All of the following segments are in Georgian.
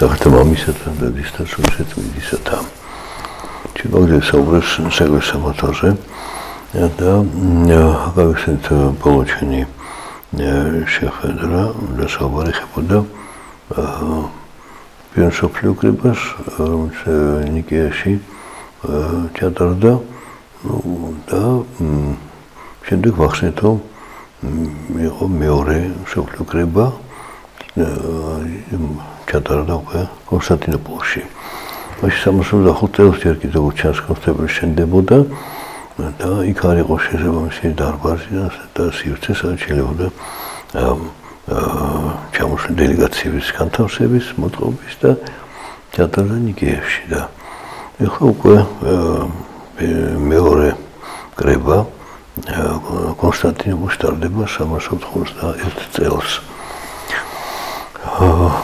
Захотел мамисата да дистанцироваться медисата. Чего собрался согласен моторы. Да, как это получение шефедра для соборих пода. Пенсоплю крепаш, Никеши, театрда, да, შემდეგ ვახსენეთო იყო მეორე სოფლიო კრება ჩატარდა უკვე კონსტანტინოპოლში. მაშინ 65 წელს ჯერ კიდევ ჩანს კონსტანტინოპოლში შენდებოდა და იქ არ იყო შესაძლებელი დარბაზი და სივრცე სადაც შეიძლება ჩამოსვლა დელეგაციების განთავსების მოწყობის და ჩატარდა ნიკეევში და ეხლა უკვე მეორე კრება კონსტანტინოპოლში ტარდება 391 წელს.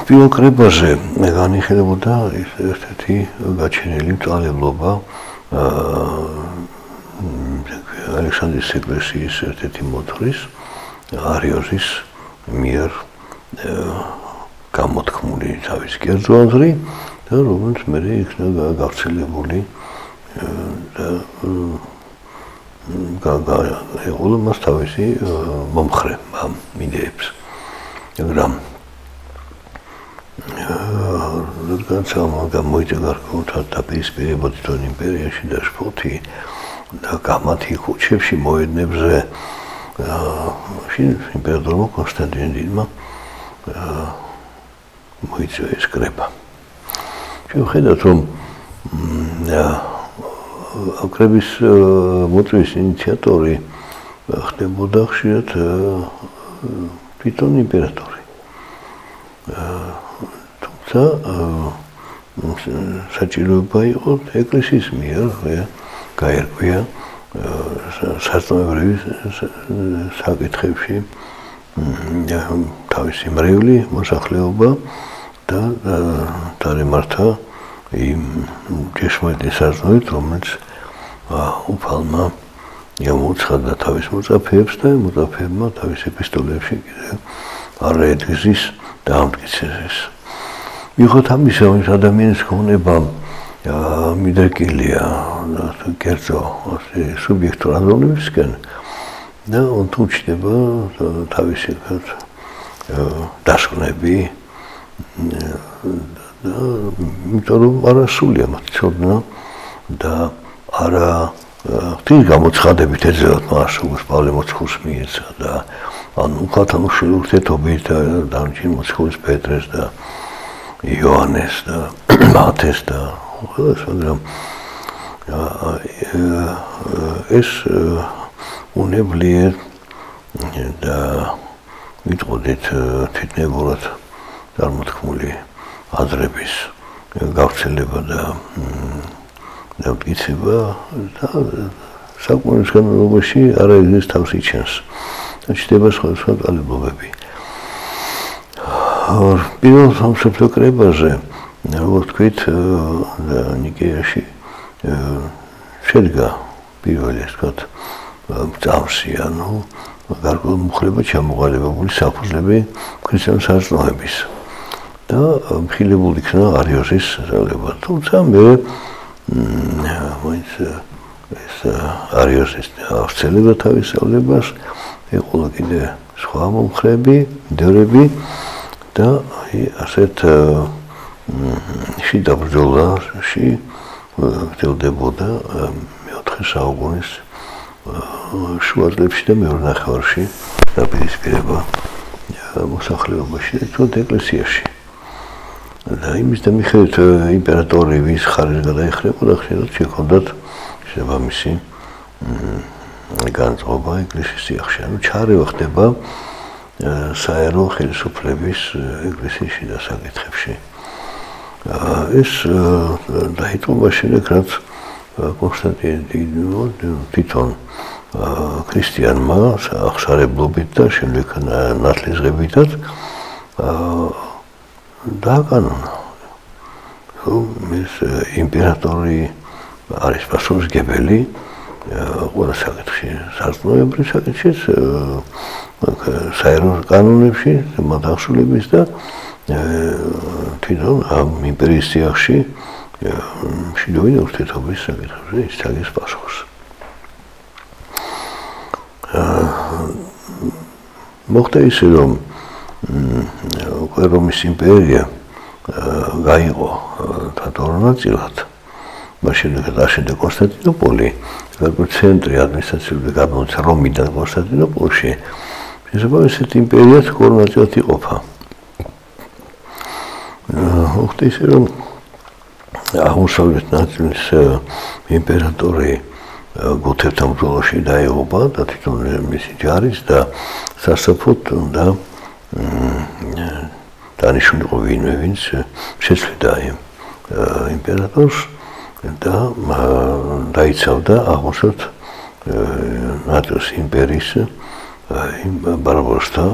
პირველ კრებაზე განიხილებოდა ერთ-ერთი გაჩენილი მწვალებლობა ალექსანდრის ეკლესიის ერთ-ერთი მოთვრის არიოზის მიერ გამოთქმული თავის კერძო აზრი და რომელიც მე იქნა გავრცელებული და ეყოლა მას თავისი მომხრე იდეებს. მაგრამ რადგან გამოიწვა გარკვეულად დაპირისპირება თვითონ იმპერიაში და შფოთი და გამათი ქუჩებში მოედნებზე მაშინ იმპერატორმა კონსტანტინე დიდმა მოიწვა ეს კრება. შევხედოთ რომ აკრების მოწვის ინიციატორი ხდებოდა ხშირად თვითონ იმპერატორი. თუმცა საჭიროება იყო ეკლესიის მიერ გაერკვია სასწავლებელი საკითხებში თავისი მრევლი მოსახლეობა და დაემართა იმ ჭეშმარიტი საზღვრით, რომელიც უფალმა გამოუცხადა თავის მოწაფეებს და მოწაფეებმა თავის ეპისტოლეებში კიდევ არაერთგზის დაამტკიცეს. მიუხედავად ამისა, ის ადამიანის ქონება მიდრეკილია კერძო სუბიექტურ აზროვნებისკენ და თუ ჩდება თავისი დასკვნები იმიტომ რომ არასულია მათ ცოდნა და არა ღვთის გამოცხადებით ეძებათ მას როგორც პავლე მოციქულს მიეცა და ანუ კათოლიკურ ურთიერთობით და დანარჩენ მოციქულს პეტრეს და იოანეს და მათეს და ყველას მაგრამ ეს უნებლიე და ვიტყოდით თვითნებურად წარმოთქმული აზრების გავრცელება და დამტკიცება და საკუთარ განმავლობაში არაერთგზის თავს იჩენს და ჩნდება სხვადასხვა კვალიფიკაციები. პირველ სამშობლო კრებაზე როგორც ვთქვით ნიკეაში შედგა პირველი ასე ვთქვათ წამსი ანუ გარკვეული მუხლება ჩამოყალიბებული საფუძვლები ქრისტიანული საზრდოების და მხილებული იქნა არიოზის ძალება. თუმცა მე მაინც ეს არიოზის აღწელება თავის ძალებას ეყოლა კიდე სხვა მომხრები, მდევრები და ასეთ შიდა ბრძოლაში ვრცელდებოდა მეოთხე საუკუნის შუა წლებში და მეორე ნახევარში დაპირისპირება მოსახლეობაში და თვითონ ეკლესიაში. და იმის და მიხედვით იმპერატორი ვის ხარეს გადაეხრებოდა ხშირად შექონდათ შესაბამისი განწყობა ეკლესიის სიახში. ანუ ჩარევა ხდება საერო ხელისუფლების ეკლესიის შიდა საკითხებში. ეს დაიწყო შემდეგ რაც კონსტანტინე დიდმა თვითონ ქრისტიანმა აღსარებლობით და შემდეგ ნათლისღებითაც დააკანონა. ეს იმპერატორი არის პასუხისმგებელი ყველა საკითხში, თვითონ ამ იმპერიის სიახში მშვიდობიანი ურთიერთობის საკითხებზე ისწავლის პასუხს. მოხდა ისე, რომ რომის იმპერია გაიყო თათორ ნაწილად, მაშინ აშენდა კონსტანტინოპოლი, ცენტრი ადმინისტრაციული გამოიცა რომიდან კონსტანტინოპოლში, შესაბამისად იმპერიაც ორ ნაწილად იყოფა. მოხდა ისე, რომ აღმოსავლეთ ნაწილის იმპერატორი გუთებთან ბრძოლაში დაეღობა და თვითონ მისი ჯარის და სასოფლოდ უნდა დანიშნულიყო ვინმე, ვინც შეცვლიდა იმპერატორს და დაიცავდა აღმოსავლეთ ნაწილის იმპერიის ბარბაროსთა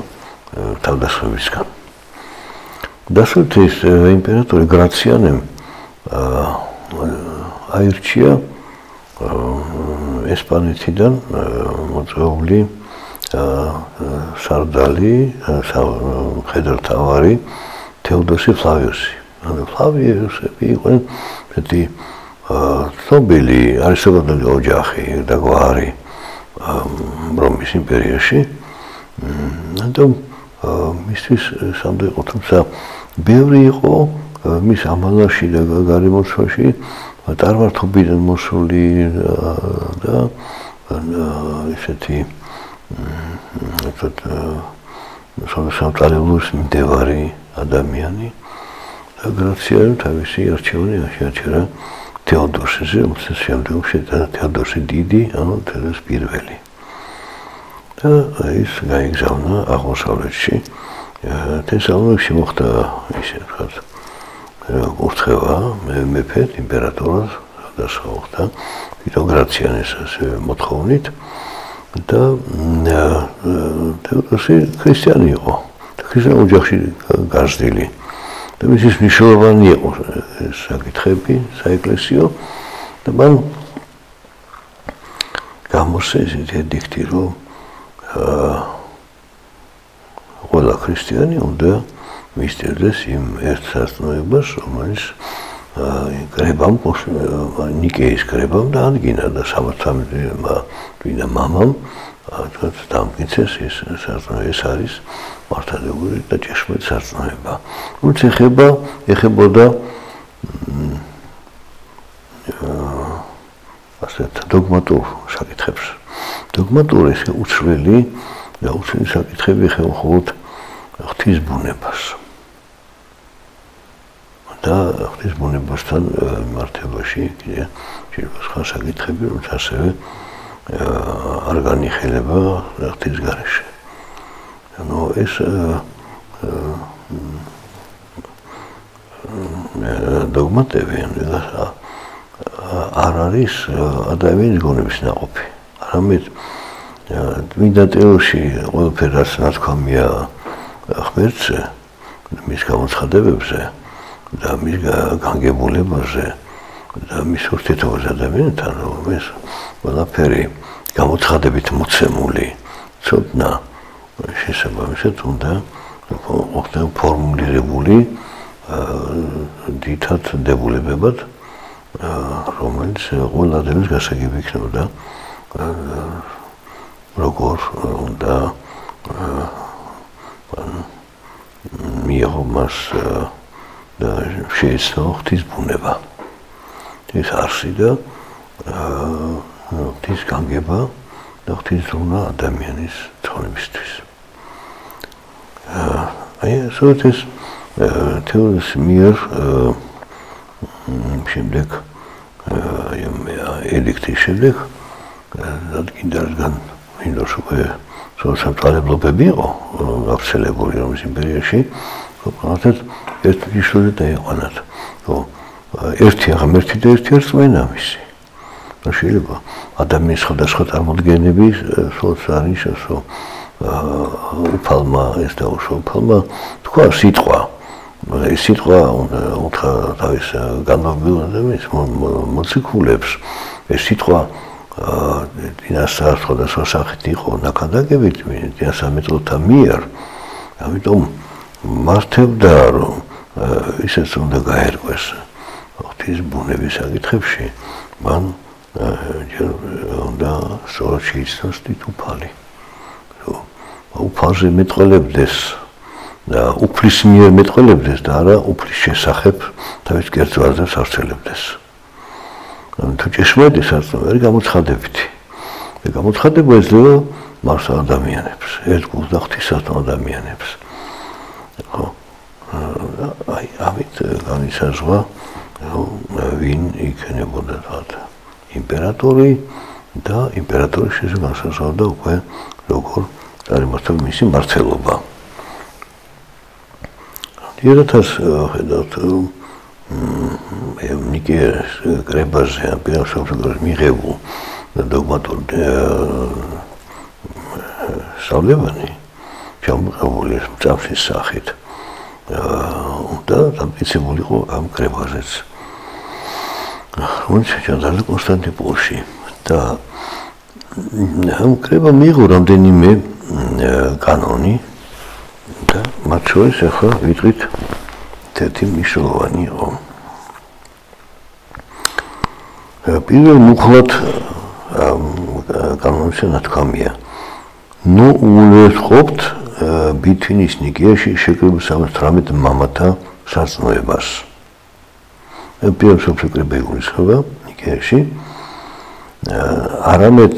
თავდასხმებისგან. დასავლეთის იმპერატორი გრაციანემ აირჩია ესპანეთიდან მოწვეული სარდალი, მხედართავარი თეოდოსი ფლავიუსი. ფლავიუსები იყვნენ ესეთი ცნობილი არისტოკრატიული ოჯახი და გვარი რომის იმპერიაში. და მისთვის სამდე იყო, თუმცა ბევრი იყო მის ამალაში და გარემოცვაში წარმართობიდან მოსული და ესეთი სამწარებლობის მდევარი ადამიანი და გრაციამ თავისი არჩევანი შეაჩერა თეოდოსიზე, რომელსაც შემდგომში თეოდოსი დიდი, ანუ თეოდოს პირველი. და ის გაიგზავნა აღმოსავლეთში. თესალონიკში მოხდა ისე ვთქვათ ურთხევა მეფედ, იმპერატორად, სადაც მოხდა თვითონ გრაციანის მოთხოვნით და თეოდოსი ქრისტიანი იყო. ქრისტიან ოჯახში გაზრდილი და მისთვის მნიშვნელოვანი იყო საკითხები საეკლესიო და მან გამოსცა ესეთი ედიქტი, რომ ყველა ქრისტიანი უნდა მისდევდეს იმ ერთ სარწმუნოებას, რომელიც კრებამ, ნიკეის კრებამ დაადგინა და საბათამდა მამამ დამკიცეს ეს სარწმუნოება, ეს არის მართლმადიდებლური და ჭეშმარიტი სარწმუნოება. რომელიც ეხებოდა ასეთ დოგმატურ საკითხებს. დოგმატური უცვლელი და უცვლელი საკითხები ეხება მხოლოდ ღვთის ბუნებას. და ღვთის ბუნებასთან მიმართებაში კიდე შეიძლება სხვა საკითხები, რომელიც ასევე არ განიხილება ღვთის გარეშე. ანუ ეს დოგმატები არ არის ადამიანის გონების ნაყოფი. არამედ წმინდა ტეორში ყველაფერი რაც ნათქვამია ღმერთზე, მის გამოცხადებებზე და მის განგებულებაზე და მის ურთიერთობაზე ადამიანთან, რომ ეს ყველაფერი გამოცხადებით მოცემული ცოდნა შესაბამისად უნდა ფორმულირებული დიდად დებულებებად, რომელიც ყველა ადამიანს გასაგები იქნებოდა როგორ უნდა მიიღო მას და შეიცნო ღვთის ბუნება. ეს არსი და ღვთის განგება და ღვთის ზრუნა ადამიანის ცხოვრებისთვის. ასეთ ეს თეორიის მიერ შემდეგ ედიქტის შემდეგ დადგინდა რადგან მინდორს უკვე სამწარებლობები იყო გავრცელებული რომის იმპერიაში, უბრალოდ ერთ მნიშვნელოვნად დაიყვანათ, რომ ერთი ღმერთი და ერთი რწმენა მისი. შეიძლება ადამიანის სხვადასხვა წარმოდგენები სულს არნიშნავს, რომ უფალმა ეს დაუშვა, უფალმა თქვა სიტყვა. ეს სიტყვა უთხრა თავის განმავლობილ ადამიანს მოციქულებს. ეს სიტყვა დინასტარ სხვადასხვა სახით იყო ნაკადაგებით დინასტარ მეწოთა მიერ. ამიტომ მართებდა რომ ისეც უნდა გაერკვეს ღვთის ბუნების საკითხებში მან უნდა სწორად შეიცნოს თვითუფალი რომ უფალზე მეტყოლებდეს და უფლის მიერ მეტყოლებდეს და არა უფლის შესახებ თავის კერძვარდებს ავრცელებდეს თუ ჭეშმარიტად არ გამოცხადებითი და გამოცხადება ეძლევა მას ადამიანებს ერთ გულს და ღვთისადმი ადამიანებს ხო აი ამით განისაზღვრა ვინ იქნებოდა თვალ იმპერატორი და იმპერატორის შესაძლოა განსაზღვრავდა უკვე როგორ წარიმართა მისი მმართველობა ერთად ხედავთ ნიკეის კრებაზე პირველ სამშობლოში მიღებულ დოგმატურ სწავლებანი ჩამოყრებული მწამსის სახით და დამტკიცებულიყო ამ კრებაზეც რომელიც ჩადარდა კონსტანტინოპოლში და ამ კრება მიიღო რამდენიმე კანონი და მათ შორის ახლა ვიტყვით ერთი მნიშვნელოვანი იყო პირველ მუხლად კანონში ნათქვამია ნუ უვლესხობთ ბითინის ნიკეაში შეკრებულ 18 მამათა საწნოებას პირველ სამშობლოში იგულისხმება ნიკეაში არამედ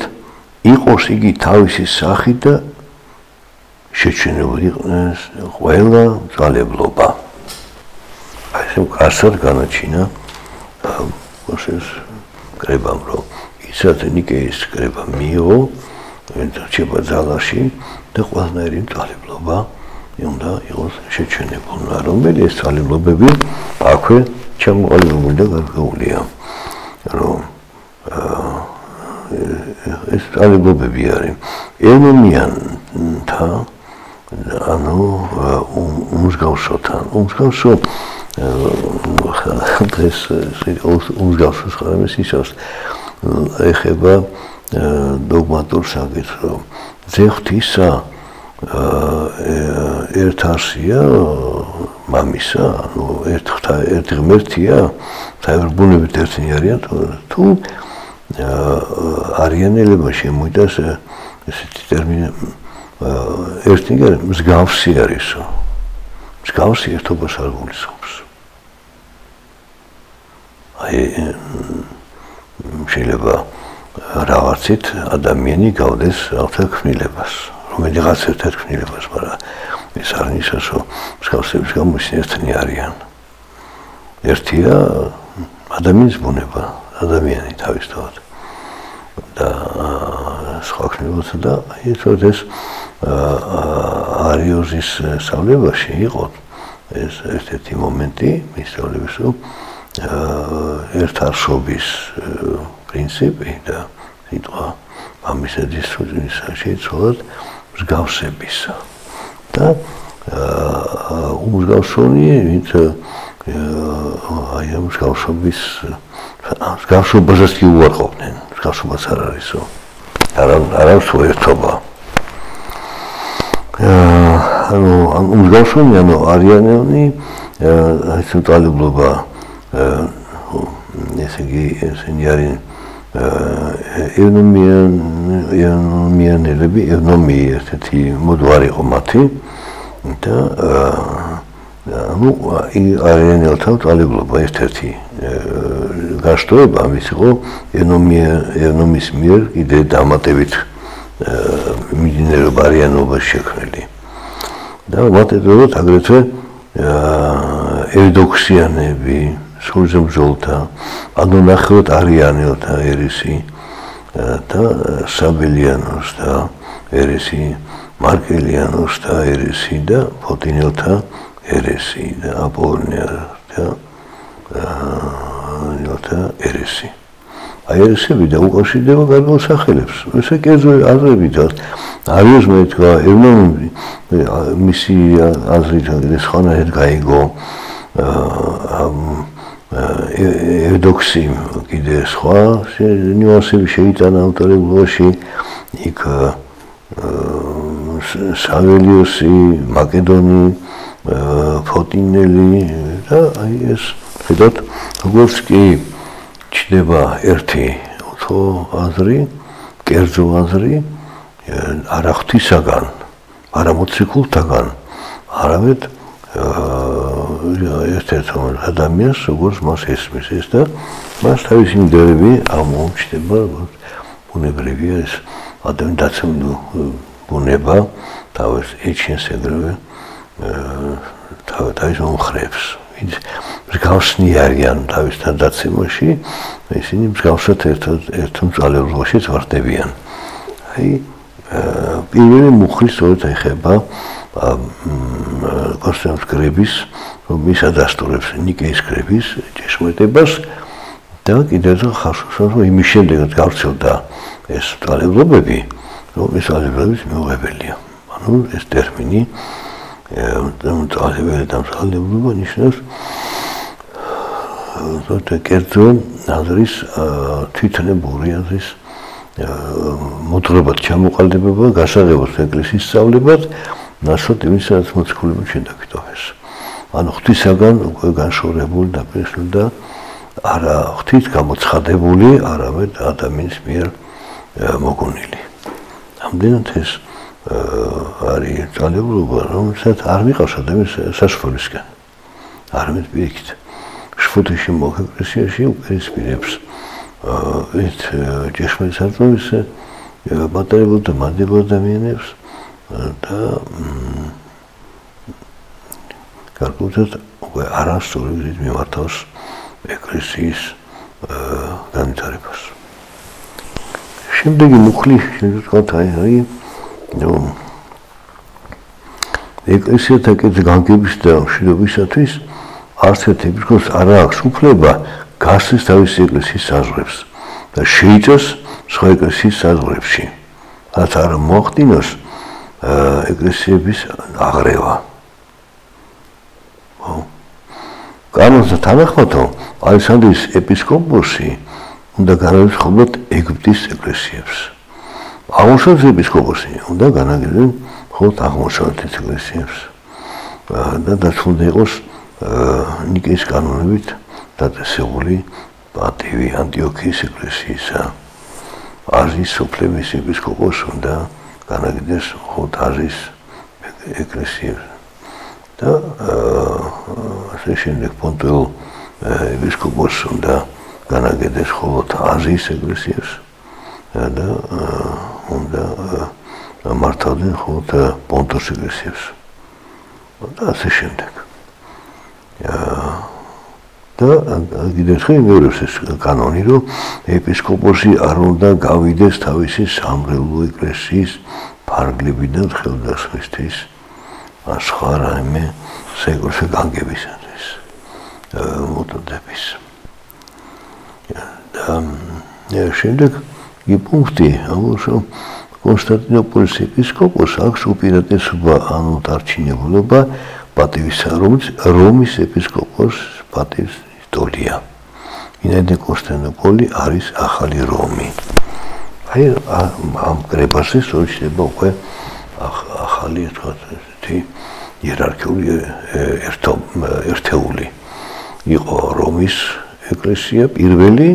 იყოს იგი თავისი სახით და შეჩვენებული იყოს ყველა ძალებლობა აი ეს კარსად განაჩინა მოსეს კრებამ რომ ისაც ნიკეის კრება მიიღო ერთჩება ძალაში და ყველანაირი ძალებლობა უნდა იყოს შეჩვენებული რომელიც ეს ძალებლობები აქვე ჩამოყალიბებული და გარკვეულია რომ ეს ძალებლობები არის ერმომიანთა ანუ უმსგავსოთან უმსგავსო დღეს უმსგავსოს ხარამის ისოს ეხება დოგმატურ საკითხს რომ ძეღვთისა ერთ არსია მამისა ანუ ერთ ღმერთია საერთბუნებით ერთნი არიან თუ არიანელებმა შემოიტანეს ესეთი ტერმინი ერთი მსგავსი არისო მსგავსი ერთობას არ გულისხმობს აი შეიძლება რაღაცით ადამიანი გავდეს რაღაცა ქმნილებას რომელიღაც ერთ ქმნილებას მაგრამ ეს არ ნიშნავს რომ მსგავსების გამოსი ერთნი არიან ერთია ადამიანის ბუნება ადამიანი თავისთავად და სხვა ქმნილებათა და ეს არიოზის სწავლებაში იყო ეს ერთ-ერთი მომენტი მის სწავლების რომ ერთარსობის პრინციპი და სიტყვა მამისადის სუძვისა შეიცვალათ მსგავსებისა და უმსგავსონი ვინც აი ამ მსგავსობის მსგავსობასაც კი უარყოფდნენ მსგავსობაც არ არისო არა ერთობა ანუ უმსგავსონი ანუ არიანელნი ეს ძალებლობა ესე იგი ესენი არიან ევნომიანელები ევნომი ერთ-ერთი მოდვარი იყო მათი და ну არიანელთა ძალებლობა ერთ-ერთი გაშტოება ამის იყო ევნომის მიერ კიდე დამატებით მიდინერობა არიანობას შექმნილი და მათ ეწოდათ აგრეთვე ევდოქსიანები სულზე ბრძოლთა ანუ ნახევარად არიანელთა ერესი და საბელიანოს და ერესი მარკელიანოს და ერესი და ფოტინელთა ერესი და აპოლონიართა ერესი აი ერესები და უკავშირდება გარკვეულ სახელებს ესე კერძო აზრებით არიოზმა ითქვა ევნომი მისი აზრით ეს ხანად გაიგო ევდოქსიმ კიდე სხვა ნიუანსები შეიტანა ავტორებაში იქ საველიოსი მაკედონი ფოტინელი და აი ეს ხედავთ როგორც კი ჩნდება ერთი აზრი, კერძო აზრი, არა ღვთისაგან, არა მოციქულთაგან, არამედ ერთ-ერთ ადამიანს როგორც მას ესმის ეს და მას თავისი მდევები აღმოჩნდება ბუნებრივია ეს ადამიანის დაცემული ბუნება თავის ეჩინს ეგრევე თავის მომხრეებს ვინც მსგავსნი არიან თავისთან დაცემაში ისინი მსგავსად ერთ მწვალებლობაში ვარდებიან აი პირველი მუხლი სწორედ ეხება კონსტანტინოს კრების მის ადასტურებს ნიკეის კრების ჭეშმარიტებას და კიდევ ხალხს იმის შემდეგაც გავრცელდა ეს მწვალებლობები რომ ეს მწვალებლობის მიუღებელია ანუ ეს ტერმინი მწვალებელი და მწვალებლობა ნიშნავს კერძო აზრის თვითნებური აზრის მოძღვრებად ჩამოყალიბება გასაღებოს ეკლესიის სწავლებად ნაცვლად იმისაც მოციქულობა შედაკვითოვეს ანუ ღვთისაგან უკვე განშორებული დაპირისპირებული და არა ღვთით გამოცხადებული არამედ ადამიანის მიერ მოგონილი ამდენად ეს არის მწვალებლობა რომელსაც არ მიყავს ადამიანს საშუალებისგან არამედ პირიქით შფოთში მოგ ეკლესიაში უპირისპირებს ეს ჭეშმარიტ სარწმუნოს მატარებელ და მადლებელ ადამიანებს და გარკვეულად უკვე არასწორი გზით მიმართავს ეკლესიის განვითარებას. შემდეგი მუხლი შეიძლება არის რომ ეკლესიათა კერძო განგების და მშვიდობისათვის არც ერთ ეპისკოპოსს არ აქვს უფლება გასცეს თავისი ეკლესიის საზღვრებს და შეიწოს სხვა ეკლესიის საზღვრებში. რაც არ მოახდინოს ეკლესიების აღრევა. კანონთან თანახმადო ალექსანდრიის ეპისკოპოსი უნდა განაგრძოს მხოლოდ ეგვიპტის ეკლესიებს. აღმოსავლეთის ეპისკოპოსი უნდა განაგრძოს მხოლოდ აღმოსავლეთის ეკლესიებს. და დაცული იყოს ნიკეის კანონებით დაწესებული პატივი ანტიოქიის ეკლესიისა. აზიის სოფლების ეპისკოპოსი უნდა განაგრძოს მხოლოდ აზიის ეკლესიებს. და ასე შემდეგ პონტუელ ეპისკოპოსი უნდა განაგრძოს მხოლოდ აზიის ეკლესიებს და უნდა მართავდნენ მხოლოდ პონტოს ეკლესიებს. და ასე შემდეგ. და კიდევ ერთხელ იმეორებს ეს კანონი, რომ ეპისკოპოსი არ უნდა გავიდეს თავისი სამრევლო ეკლესიის ფარგლებიდან ხელდასხმისთვის სხვა რაიმე სეკულარული განგებისათვის მოდოდების. და შემდეგ იგი პუნქტი ამბობს, რომ კონსტანტინოპოლის ეპისკოპოსს აქვს უპირატესობა ანუ დარჩინებულობა პატივისა, რომის ეპისკოპოსს პატივს იტოლია. ვინაიდან კონსტანტინოპოლი არის ახალი რომი. აი ამ კრებაზე შეიძლება უკვე ახალი ესეთი იერარქიული ერთეული იყო რომის ეკლესია პირველი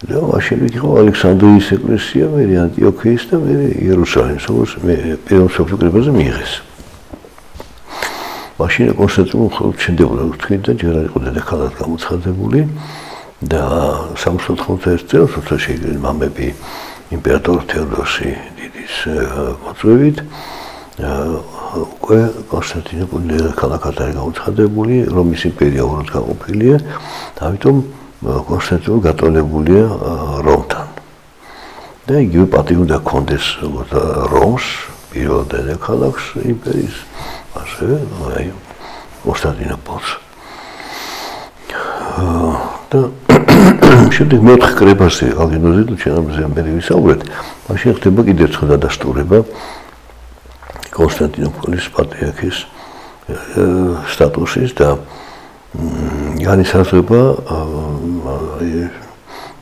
და მაშინ იყო ალექსანდრიის ეკლესია, მერე ანტიოქიის და მერე იერუსალიმის, როგორც პირველ მსოფლიო კრებაზე მიიღეს. მაშინ კონსტანტინოპოლი მხოლოდ ჩნდებოდა თქვით და ჯერ არ იყო დედაქალაქად გამოცხადებული და 691 წელს, როცა შეიქმნა მამები იმპერატორ თეოდოსი დიდის მოწვევით უკვე კონსტანტინოპოლი დედაქალაქად არის გამოცხადებული, რომის იმპერია ორად გაყოფილია, ამიტომ კონსტანტინოპოლი გატოლებულია რომთან. და იგივე პატივი უნდა ჰქონდეს რომს, პირველ დედაქალაქს იმპერიის, ასევე აი კონსტანტინოპოლს. და შემდეგ მეოთხე კრებაზე ალგინოზე თუ ჩემზე მე ვისაუბრეთ, მაშინ ხდება კიდევ სხვა დადასტურება კონსტანტინოპოლის პატრიარქის სტატუსის და განისაზღვრება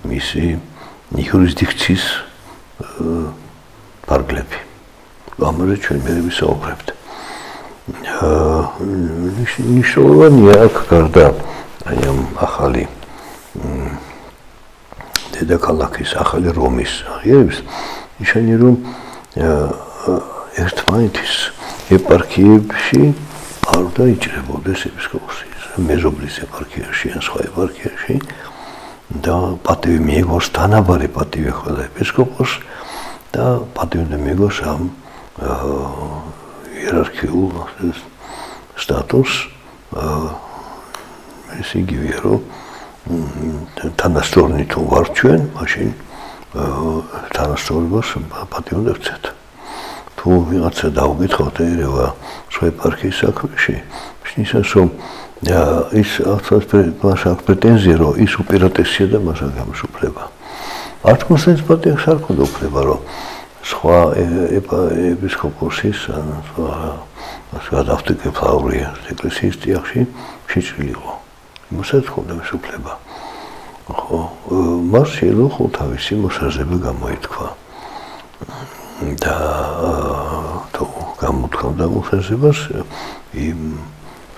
მისი იურისდიქციის ფარგლები. ამაზე ჩვენ მე ვისაუბრებთ. ნიშნულოვანია აქ გარდა აი ამ ახალი დედაქალაქის ახალი რომის აღიარების ნიშანი რომ ერთმანეთის ეპარქიებში არ დაიჭრებოდეს ეპისკოპოსი მეზობლის ეპარქიაში ან სხვა ეპარქიაში და პატივი მიიღოს თანაბარი პატივი ყველა ეპისკოპოსს და პატივი მიიღოს ამ იერარქიულ სტატუსს ეს იგივეა რომ თანასწორნი თუ ვარ ჩვენ მაშინ თანასწორობას პატივი უნდა ვცეთ თუ ვიღაცა დაუგითხოთ ერევა სხვა ეპარქიის საქმეში ნიშნავს რომ ის მას აქვს პრეტენზია რომ ის უპირატესია და მას არ გამოსუფლება არ თქოსენს პატიახს არ ქონდა უფლება რომ სხვა ეპისკოპოსის ან სხვა გადავტკეფლაურია ეკლესიის ტიახში შეჭრილიყო იმასაც ხონდა მისუფლება ხო მას შეიძლება თავისი მოსაზრება გამოითქვა და თუ გამოთქვამდა მოსაზრებას იმ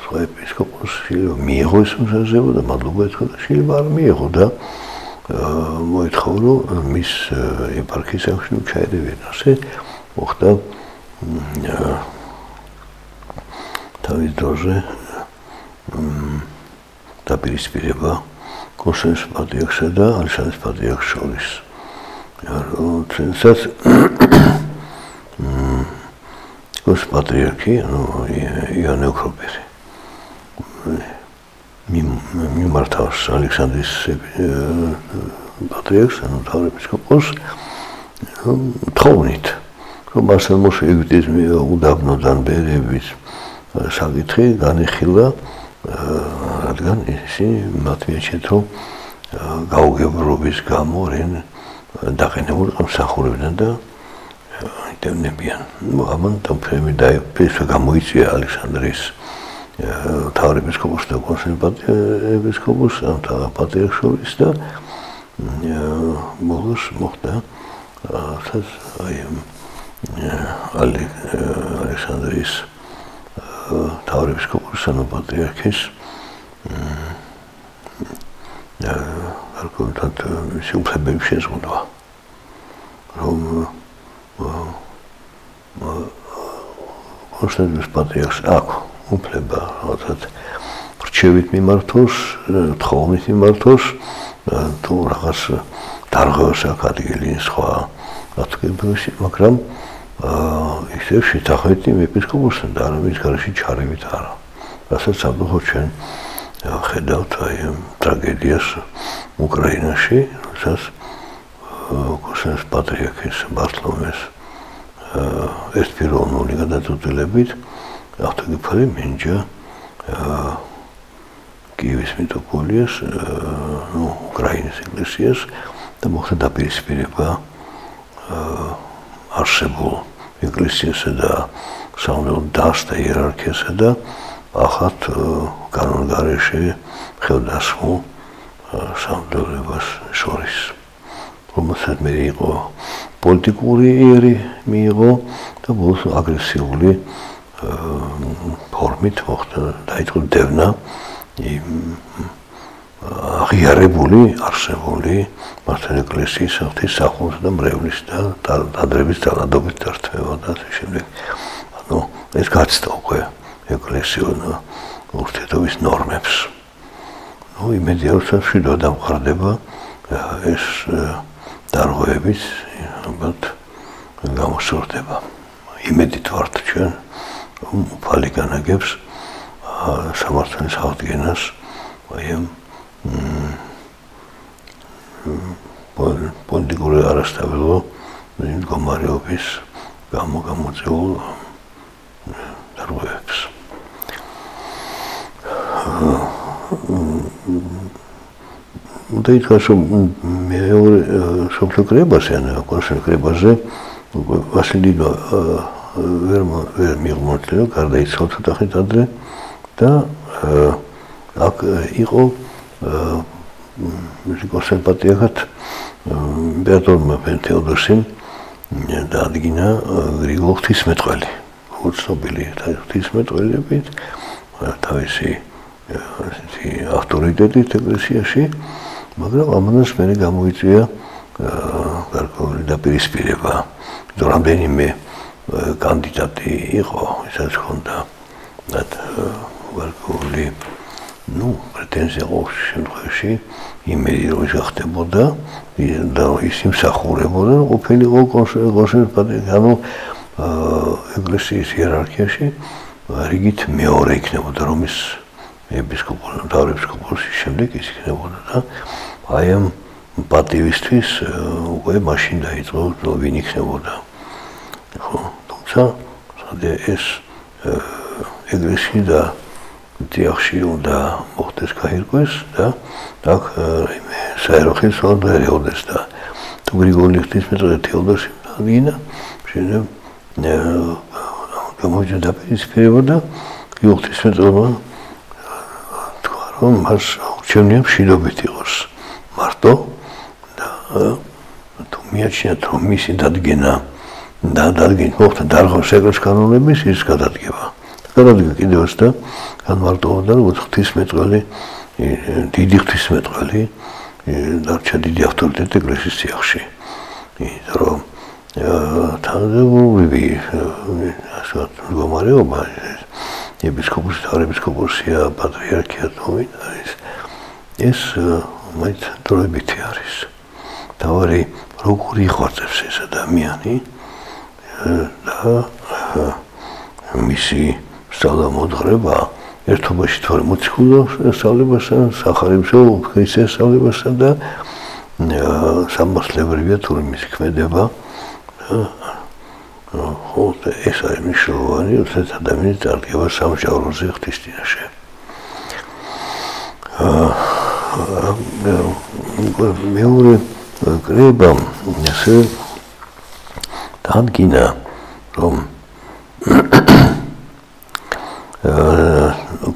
სხვა ეპისკოპოსი მიიღო ეს მოსაზრება და მადლობა ეთქვა და შეიძლება არ მიიღო და მოითხოვ რომ მის ეპარქიის საქმეში ჩაერევენ ასე მოხდა თავის დროზე დაპირისპირება კონსტანტინეს პატრიარქსა და ალექსანდრეს პატრიარქს შორის თუნდაც კონსტანტინეს პატრიარქი იონე ოქროპერი მიმართავს ალექსანდრის პატრიარქს ანუ თავის ეპისკოპოსს თხოვნით რომ მასთან ეგვიპტის უდაბნოდან ბერების საკითხი განიხილა რადგან ისინი მათ მიაჩნიათ რომ გაუგებრობის გამო რენ დაყენებულ მსახურებიდან და იტევნებიან ამან თამფრემი დაიფესა გამოიწვია ალექსანდრის თავის ეპისკოპოსს და კონსტანტინეს ეპისკოპოსს ამ პატრიარქს შორის და ბოლოს მოხდა აი ალექსანდრის თავის ეპისკოპოსს ანუ პატრიარქის არ კონტაქტ შეუფლებები შეზღუდვა რომ კონსტანტინეს პატრიარქს აქვს უფლება რაღაცად რჩევით მიმართოს, თხოვნით მიმართოს თუ რაღაც დარღვევას აქვს ადგილი სხვა რაცკებებში, მაგრამ ისევ შეთანხმებით იმ ეპისკოპოსთან და არა მის გარეშე ჩარევით არა. რასაც ამბობ ჩვენ ხედავთ აი ტრაგედიას უკრაინაში, რასაც კონსტანტინეს პატრიარქის ბართლომეს ერთპიროვნული გადაწყვეტილებით ავტოკეფალი მინჯა კიევის მიტროპოლიას, უკრაინის ეკლესიას და მოხდა დაპირისპირება არსებულ ეკლესიასა და სამღვდელო დასთა იერარქიასა და ახალ კანონგარეშე ხელდასხმულ სამღვდელოებას შორის. რომელსაც მე იყო პოლიტიკური იერი მიიღო და ბოლოს აგრესიული ფორმით მოხდა დაიწყო დევნა აღიარებული არსებული მართლ ეკლესიის სახელმწიფო და მრევლის და დადრების ძალადობით დართმევა და ასე შემდეგ. ანუ ეს გაცდა უკვე ეკლესიონ ურთიერთობის ნორმებს. ნუ იმედია რომ მშვიდად დამყარდება ეს დარღვევების ალბათ გამოსწორდება. იმედით ვართ ჩვენ უფალი განაგებს სამართლის აღდგენას აი ამ პოლიტიკური არასტაბილო მდგომარეობის გამოწვეულ დარღვევებს. და ითქვა რომ მეორე სოფლიო კრებაზე ან კონსტანტინეს კრებაზე ვასილი ვერ მიიღმოთლე გარდაიცვალა ცოტა ხნით ადრე და აქ იყო კონსტანტინეს პატრიარქად იმპერატორმა თეოდოსიმ დაადგინა გრიგოლ ღვთისმეტყველი უცნობილი ღვთისმეტყველებით, თავისი ავტორიტეტით ეკლესიაში, მაგრამ ამას მე გამოიწვია გარკვეული დაპირისპირება. რამდენიმე კანდიდატი იყო, ისაც ჰქონდა გარკვეული პრეტენზია ყოველ შემთხვევაში იმედი რომ ის გახდებოდა და ის იმსახურებოდა ყოფილიყო კონსერვატივი, ანუ ეკლესიის იერარქიაში რიგით მეორე იქნებოდა რომის ეპისკოპოსის შემდეგ ის იქნებოდა და აი ამ პატივისთვის უკვე მაშინ დაიწყო ვინ იქნებოდა. ხო, თუმცა ეს ეკლესია და დიახში უნდა მოხდეს გაირკვეს და აქ საერო ხელისუფლება ვერ ეოდეს და თუ გრიგოლი ღვთისმეტყველი თეოდოსი დადგინა შეიძლება გამოიჩინა დაპირისპირება და ღვთისმეტყველმა თქვა რომ მას უჩვენია მშვიდობით იყოს მარტო და თუ მიაჩნიათ რომ მისი დადგენა და დადგენით მოხდა დარღავს ეკლესიის კანონების ის გადადგება. გადადგა კიდევაც და განმარტოვდა რომ ღვთისმეტყველი დიდი ღვთისმეტყველი დარჩა დიდი ავტორიტეტი ეკლესიის წიაღში. იმიტომ რომ თანამდებობები ასე მდგომარეობა ეპისკოპოსი, არქიეპისკოპოსია, პატრიარქია თუმცა არის ეს მაინც დროებითი არის. თავარი როგორ იხვაწებს ეს ადამიანი და მისი სწავლა მოძღვრება ერთობაში თორე მოციქულო სწავლებასთან, სახარებსო ქრისტეს სწავლებასთან და სამართლებრივია თუ მისი ქმედება ხო ეს არის მნიშვნელოვანი, როდესაც ადამიანი წარდგება სამჟავროზე ღვთის წინაშე. მეორე კრება ასე დადგინა რომ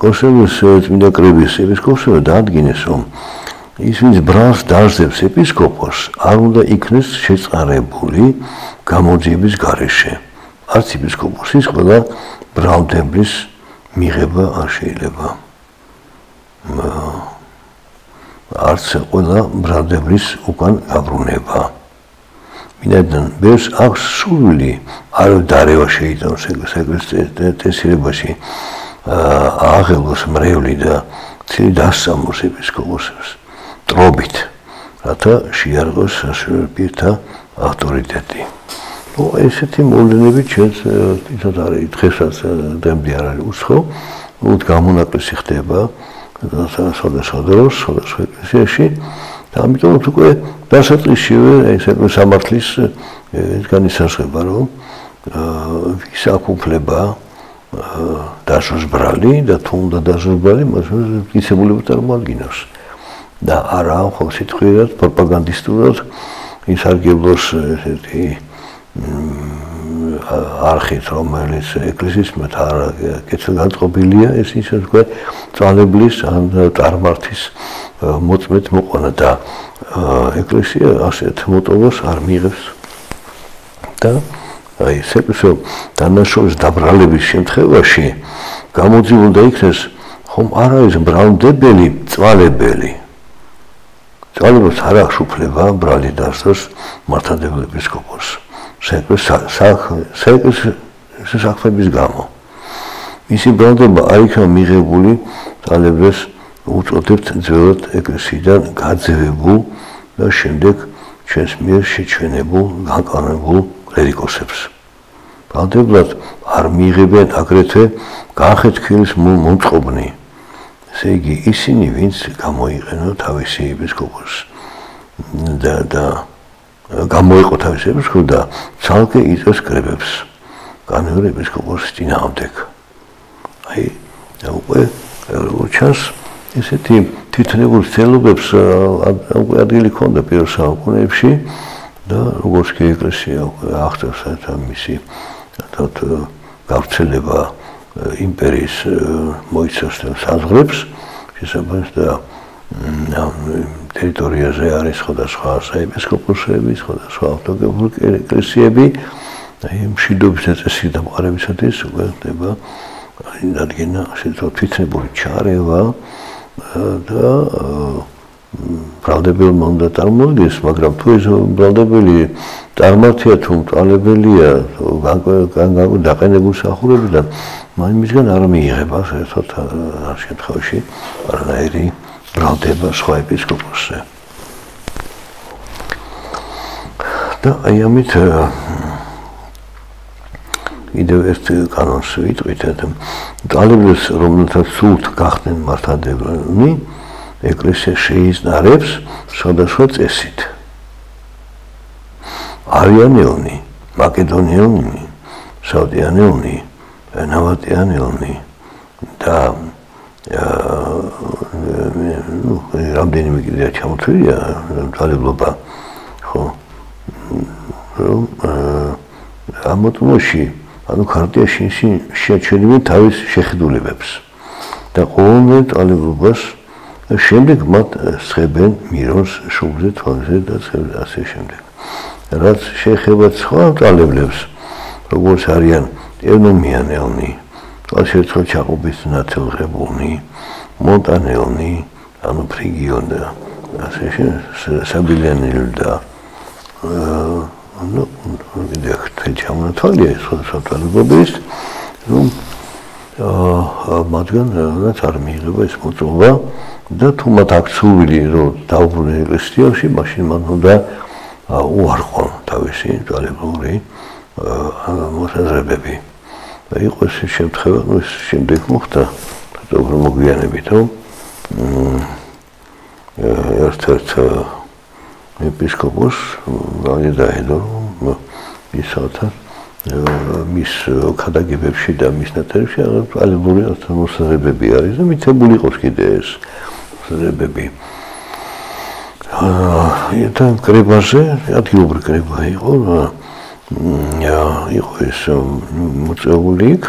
კონსერვატივის წმინდა კრების ეპისკოპოსი დაადგინეს რომ ის ვინც ბრალს დაარსებს ეპისკოპოსს არ უნდა იქნეს შეწყარებული გამოძიების გარეშე. არც ეპისკოპოსის ყველა ბრალდებლის მიღება არ შეიძლება. არც ყველა ბრალდებლის უკან გაბრუნება. ვინაიდან ბევრს აქვს სურვილი არ დარევა შეიტანოს ეკლესიის ტესირებაში აღელოს მრევლი და ცილი დასწამოს ეპისკოპოსებს ტრობით, რათა შეარყოს პირთა ავტორიტეტი. ესეთი მოვლენები ჩვენს თვითონ არის დღესაც დღემდე არ არის უცხო, გამონაკლისი ხდება სხვადასხვა დროს, სხვადასხვა ეკლესიაში და ამიტომ უკვე დასაწყისშივე ეს სამართლის განისაზღვრება რომ ვის აქვს უფლება დაშოს ბრალი და თუ უნდა დაშოს ბრალი მას მტკიცებულება წარმოადგინოს და არა ხოლმე სიტყვიერად პროპაგანდისტურად ისარგებლოს ესეთი არხით რომელიც ეკლესიის მათ არ კეთილგანწყობილია ეს ისე თქვა წვალებლის ან წარმართის მოწმეთ მოყვანა და ეკლესია ასეთ მოტოვას არ მიიღებს და აი სეკვსო დანაშაულის დაბრალების შემთხვევაში გამოძიებულდა იქნეს ხომ არ არის ბრალმდებელი წვალებელი წვალებას არ აქვს უფლება ბრალი დასწროს მართლმადიდებლ ეპისკოპოსს საქმების გამო მისი ბრალდება არ იქნება მიღებული წვალებას უწოდებთ ძველად ეკლესიიდან გაძევებულ და შემდეგ ჩვენს მიერ შეჩვენებულ განკარგებულ კლერიკოსებს. ბრალდებლად არ მიიღებენ აგრეთვე განხეთქილის მომწყობნი. ესე იგი ისინი ვინც გამოიყენო თავისი ეპისკოპოსს და გამოიყო თავისი ეპისკოპოსი და ცალკე იწევს კრებებს განვერ ეპისკოპოსის წინააღმდეგ. აი უკვე ჩანს ესეთი თვითნებურ ცდილობებს უკვე ადგილი ჰქონდა პირველ საუკუნეებში და როგორც კი ეკლესია აღწევს მისი გავრცელება იმპერიის მოიცავს საზღვრებს შესაბამისად და ტერიტორიაზე არის სხვადასხვა საეპისკოპოსოები, სხვადასხვა ავტოკეფალური ეკლესიები აი მშვიდობის წესი დამყარებისათვის უკვე ხდება დადგენა შეიძლება თვითნებური ჩარევა და ბრალდებელმა უნდა წარმოვიდეს, მაგრამ თუ ეს ბრალდებელი წარმართია თუ მწვალებელია გაყენებულ სახურებიდან, მისგან არ მიიღება საერთოდ ამ შემთხვევაში არანაირი ბრალდება სხვა ეპისკოპოსზე. და აი ამით კიდევ ერთ კანონს ვიტყვით, მწვალებლებს, რომელთაც სულთ გახდნენ მართლმადიდებლები, ეკლესია შეიზნარებს სხვადასხვა წესით. არიანელნი, მაკედონელნი, საუდიანელნი, ნავატიანელნი და რამდენიმე კიდეა ჩამოთვლილია მწვალებლობა, ხო, რომ ამოწმოში, ანუ ქართიაში შეაჩერებენ თავის შეხედულებებს და ყოველდღე მწვალებლობას შემდეგ მათ სხებენ მირონს, შუბლზე, თვალზე და ასე შემდეგ. რაც შეეხება სხვა მწვალებლებს, როგორც არიან ევნომიანელნი, თვალშერწყალ ჩაყობის ნაცელღებულნი, მონტანელნი, ანუ ფრიგიონ და ასე საბილიანელი და ну, კიდე ჩამონათვალია სხვა მწვალებლობის, რომ მათგან რაც არ მიიღება ეს მოწვევა და თუ მათ აქ სურვილი რომ დაუბრუნდნენ ეკლესიაში, მაშინ მან უნდა უარყონ თავისი მწვალებლური მოსაზრებები. და იყო ეს შემთხვევა, ეს შემდეგ მოხდა უფრო მოგვიანებით, რომ ერთ-ერთ ეპისკოპოს დაედო ისათა მის ქადაგებებში და მის ნათერებში ალეგორიული მოსაზრებები არის და მითებული იყოს კიდე ეს მოსაზრებები. და კრებაზე, ადგილობრივ კრება იყო, იყო ეს მოწვეული იქ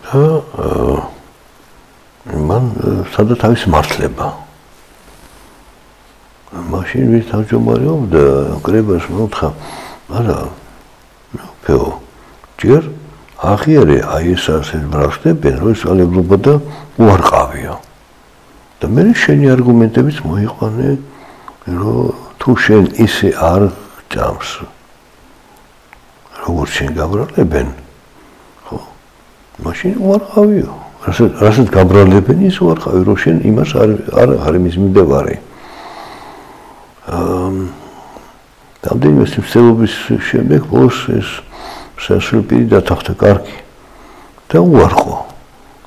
და მან სადაც თავის მართლება. მაშინ ვის თავმჯდომარეობდა კრებას მოთხა, არა ფეო ჯერ აღიარე აი ეს ასე ბრალდებენ, რომ ეს ალებრობა და უარყავია. და მე შენი არგუმენტებიც მოიყვანე, რომ თუ შენ ისე არ ჭამს, როგორც შენ გაბრალებენ, ხო, მაშინ უარყავიო. რასაც გაბრალებენ, ის უარყავი, რომ შენ იმას არ იმის მიმდევარი. რამდენიმე სიმცელობის შემდეგ ბოლოს ეს სასულე პირი დათანხმდა კარგი და უარყო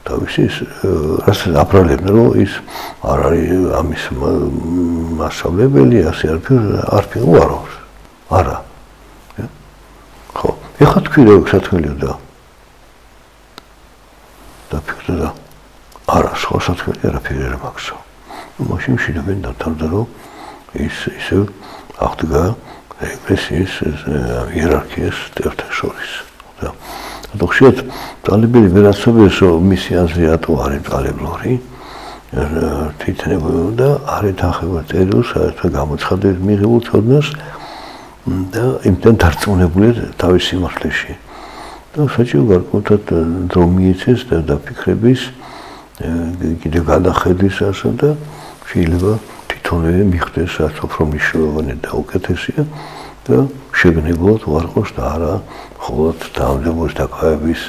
თავისი რასაც აბრალებდნენ, რომ ის არ არის ამის მასშტაბებელი, ასე არ უარავს. არა. ხო, ეხლა თქვი რა სათქმელია და დაფიქრდა და არა, სხვა სათქმელი არაფერი არ მაქვს. მაშინ შინაგან დათავდა, რომ ისე აღდგა ეკლესიის იერარქიას წევრთა შორის. და ხშირად მწვალებელი ვერაცნობებს, რომ მისი აზრი რატო არის მწვალებლური, თვითნებო და არ ეთანხმება წერილს, საერთოდ გამოცხადებს მიღებულ ცოდნას და იმთან დარწმუნებულია თავის სიმართლეში. და საჭირო გარკვეულად დრო მიეცეს და დაფიქრების, კიდევ გადახედვისასა და შეიძლება თვითონვე მიხვდეს, რაც უფრო მნიშვნელოვანი და უკეთესია და შეგნებულად უარყოს და არა მხოლოდ დაავადების დაკავების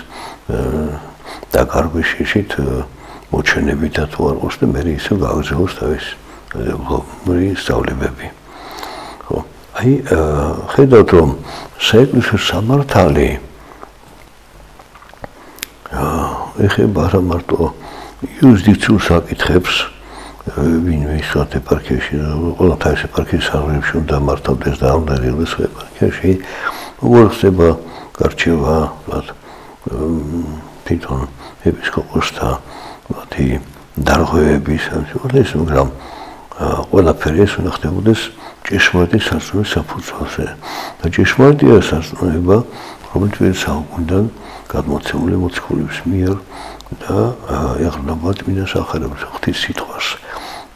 დაკარგვის შიშით მოჩვენებითაც უარყოს და მე ისე გააგრძელოს თავის სწავლებები. ხო, აი ხედავთ, რომ საეკლესიო სამართალი ეხება არა მარტო იურისდიქციულ საკითხებს, ვინმე ისეთ ეპარქიაში, ყველა თავის ეპარქიის სარგებლებში უნდა მართავდეს და უნდა იყოს ეპარქიაში, როგორ ხდება გარჩევა, თვითონ ეპისკოპოსთა მათი დარღვევების, ეს მაგრამ ყველაფერი ეს უნდა ხდებოდეს ჭეშმარიტი სასწაულის საფუძველზე. და ჭეშმარიტია სასწაულება, რომელიც საუკუნიდან გადმოცემული მოციქულების მიერ და ეღრმობა წმინდა სახარების ღვთის სიტყვას.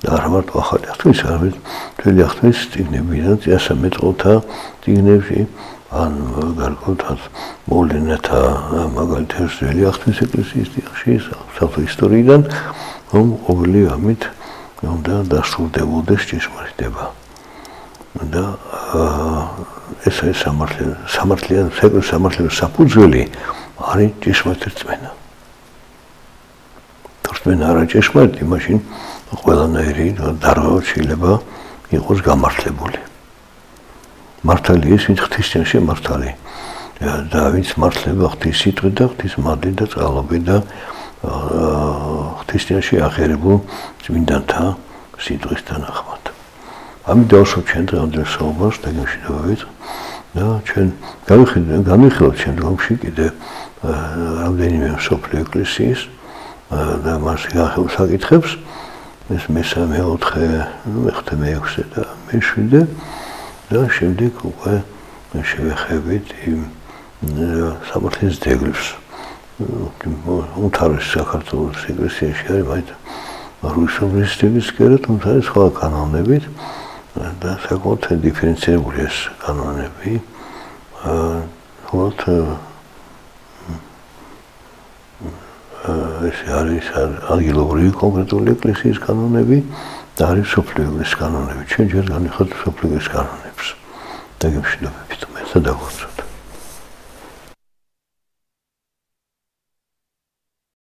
და არა მარტო ახალი აღთქმის, არამედ მთელი აღთქმის წიგნებიდან, წინასამეტყველთა წიგნებში ან გარკვეულად მოვლენათა მაგალითად ძველი ახთმის ეკლესიის დიახში საერთო ისტორიიდან რომ ყოველი ამით უნდა დასრულდებოდეს ჭეშმარიტება და ეს სამართლიანი საფუძველი არის ჭეშმარიტი რწმენა. რწმენა არა ჭეშმარიტი, მაშინ ყველანაირი დარღვევაც შეიძლება იყოს გამართლებული. მართალი ის, ვინც ღვთისმშენში მართალი და ვინც მართლება ღვთის სიტყვით და ღვთის მადლით და წყალობით და ღვთისმშენში აღიარებულ წმინდანთა სიტყვის თანახმად. ამით დავსვათ ჩვენ დღევანდელ საუბარს და გემშვიდობებით და ჩვენ განვიხილოთ შემდგომში კიდე რამდენიმე მსოფლიო ეკლესიის და მას საკითხებს ეს მესამე, მეოთხე, მეხუთე, მეექვსე და მეშვიდე და შემდეგ უკვე შევეხებით იმ სამართლის ძეგლებს. უმთავრესი საქართველოს ეკლესიაში არის მაინც რუსეთის ძეგლის კერა, თუმცა სხვა კანონებით და საკმაოდ დიფერენცირებული ეს კანონები. ეს არის ადგილობრივი კონკრეტული ეკლესიის კანონები და არის მსოფლიო ეკლესიის კანონები. ჩვენ ჯერ განვიხილოთ მსოფლიო ეკლესიის კანონებს და გემშვიდობებით მე და დაგვრჩა.